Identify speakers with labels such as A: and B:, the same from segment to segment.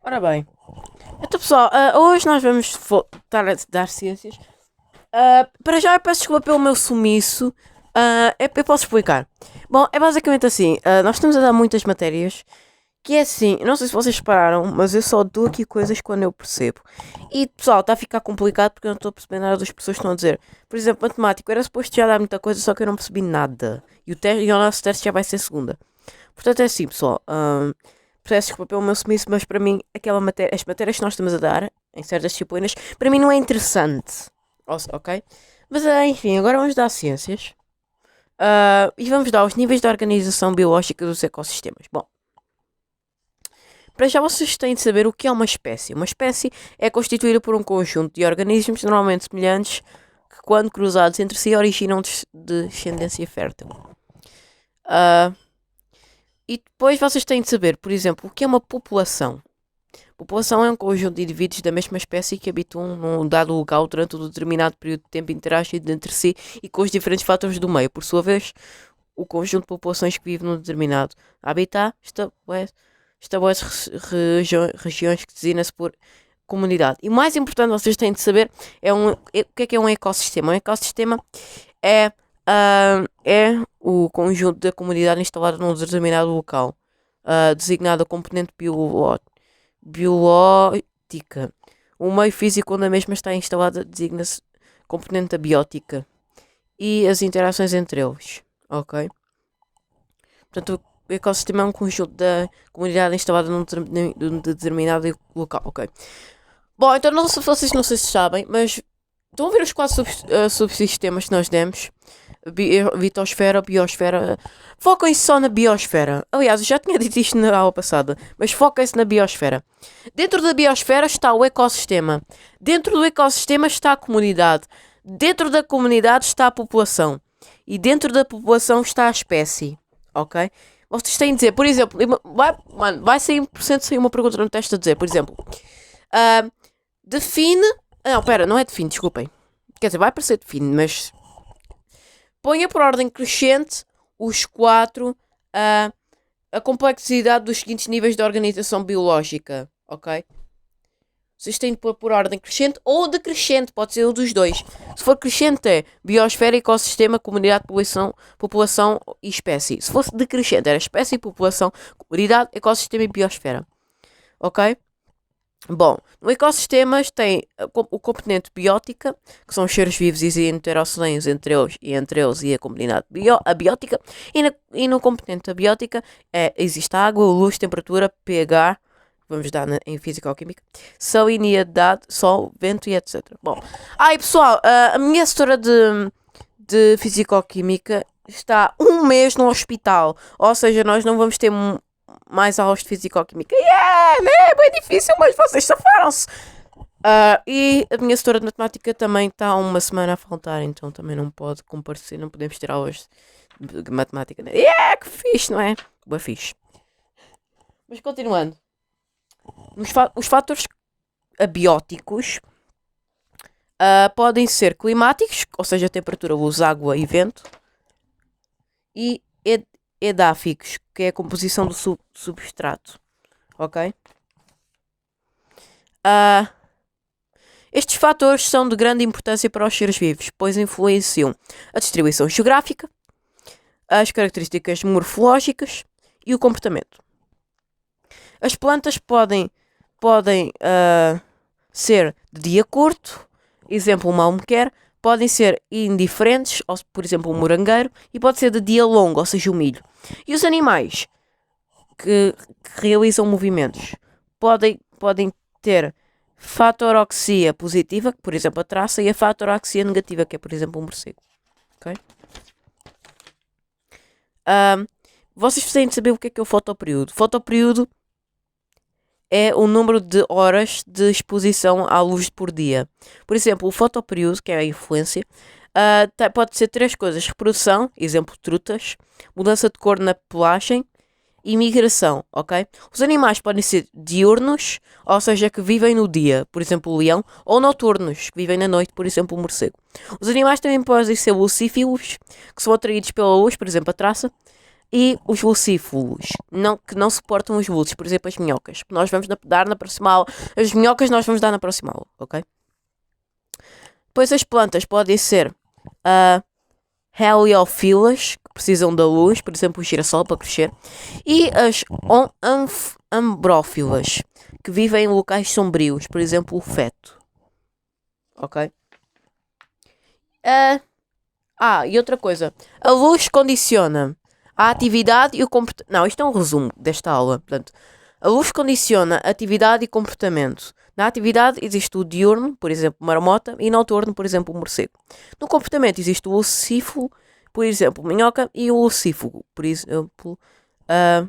A: Ora bem, então pessoal, hoje nós vamos voltar a dar ciências. Para já eu peço desculpa pelo meu sumiço. Eu posso explicar. Bom, é basicamente assim, nós estamos a dar muitas matérias. Que é assim, eu não sei se vocês repararam, mas eu só dou aqui coisas quando eu percebo. E pessoal, está a ficar complicado porque eu não estou a perceber nada das pessoas que estão a dizer. Por exemplo, matemático, era suposto já dar muita coisa, só que eu não percebi nada. E o nosso teste já vai ser segunda. Portanto é assim, pessoal. Peço desculpa pelo meu sumiço, mas para mim, as matérias que nós estamos a dar, em certas disciplinas, para mim não é interessante. Ok? Mas enfim, agora vamos dar ciências. E vamos dar os níveis de organização biológica dos ecossistemas. Bom, para já vocês têm de saber o que é uma espécie. Uma espécie é constituída por um conjunto de organismos normalmente semelhantes que, quando cruzados entre si, originam descendência fértil. Uh, E depois vocês têm de saber, por exemplo, o que é uma população. População é um conjunto de indivíduos da mesma espécie que habitam num dado local durante um determinado período de tempo interagindo entre si e com os diferentes fatores do meio. Por sua vez, o conjunto de populações que vive num determinado habitat estabelece regiões que designa-se por comunidade. E o mais importante vocês têm de saber o que é um ecossistema. Um ecossistema é o conjunto da comunidade instalada num determinado local, designado a componente biológica. O meio físico onde a mesma está instalada designa-se componente abiótica. E as interações entre eles, ok? Portanto, o ecossistema é um conjunto da comunidade instalada num determinado local, ok? Bom, então vocês não sei se sabem, mas estão a ver os quatro subsistemas que nós demos? Vitosfera, biosfera. Foquem-se só na biosfera. Aliás, eu já tinha dito isto na aula passada, mas foquem-se na biosfera. Dentro da biosfera está o ecossistema. Dentro do ecossistema está a comunidade. Dentro da comunidade está a população. E dentro da população está a espécie. Ok? Vocês têm de dizer, por exemplo, vai 100% sair uma pergunta no teste a dizer, por exemplo, define. Não, pera, não é define, desculpem. Quer dizer, vai parecer define, mas ponha por ordem crescente os quatro, a complexidade dos seguintes níveis de organização biológica, ok? Vocês têm de pôr por ordem crescente ou decrescente, pode ser um dos dois. Se for crescente é biosfera, ecossistema, comunidade, população e espécie. Se fosse decrescente era espécie, população, comunidade, ecossistema e biosfera, ok? Bom, no ecossistemas tem o componente biótica, que são os seres vivos e interações entre eles e a comunidade abiótica, e no componente abiótica existe água, luz, temperatura, pH, vamos dar em físico-química, salinidade, sol, vento e etc. Bom, pessoal, a minha setora de físico-química está um mês no hospital, ou seja, nós não vamos ter mais aulas de físico-química. Né? É bem difícil, mas vocês safaram-se. E a minha setora de matemática também está uma semana a faltar, então também não pode comparecer, não podemos ter aulas de matemática. Né? Que fixe, não é? Boa fixe. Mas continuando. Os fatores abióticos podem ser climáticos, ou seja, temperatura, luz, água e vento, e edáficos, que é a composição do substrato, ok? Estes fatores são de grande importância para os seres vivos, pois influenciam a distribuição geográfica, as características morfológicas e o comportamento. As plantas podem ser de dia curto, exemplo, uma almequer, podem ser indiferentes, por exemplo, um morangueiro, e pode ser de dia longo, ou seja, o milho. E os animais que realizam movimentos podem ter fatoroxia positiva, que por exemplo a traça, e a fatoroxia negativa, que é por exemplo um morcego. Ok? Vocês têm de saber o que é o fotoperíodo. Fotoperíodo é o número de horas de exposição à luz por dia. Por exemplo, o fotoperíodo, que é a influência, pode ser três coisas: reprodução, exemplo, trutas, mudança de cor na pelagem e migração, ok? Os animais podem ser diurnos, ou seja, que vivem no dia, por exemplo, o leão, ou noturnos, que vivem na noite, por exemplo, o morcego. Os animais também podem ser lucíferos, que são atraídos pela luz, por exemplo, a traça, e os lucífulos, que não suportam os lúcidos, por exemplo, as minhocas. Nós vamos dar na próxima aula. As minhocas nós vamos dar na próxima aula, ok? Depois as plantas podem ser heliófilas, que precisam da luz, por exemplo, o girassol para crescer, e as ambrófilas, que vivem em locais sombrios, por exemplo, o feto. Ok? E outra coisa. A luz condiciona a atividade e o comportamento. Não, isto é um resumo desta aula. Portanto, a luz condiciona a atividade e comportamento. Na atividade existe o diurno, por exemplo, marmota, e noturno, por exemplo, o morcego. No comportamento existe o lucífugo, por exemplo, minhoca, e o lucífugo, por exemplo, a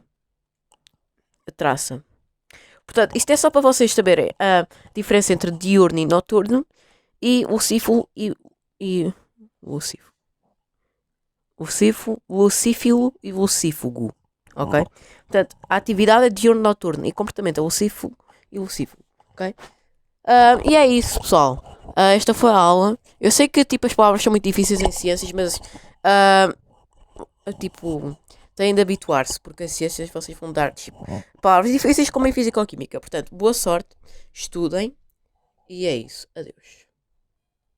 A: traça. Portanto, isto é só para vocês saberem a diferença entre diurno e noturno, e lucífugo e lucífugo. Lucífilo e lucífugo. Ok? Portanto, a atividade é diurno noturno e comportamento é lucífugo e lucífugo. Ok? E é isso, pessoal. Esta foi a aula. Eu sei que tipo, as palavras são muito difíceis em ciências, mas tipo, têm de habituar-se, porque em ciências vocês vão dar tipo, palavras difíceis como em física ou química. Portanto, boa sorte, estudem e é isso. Adeus.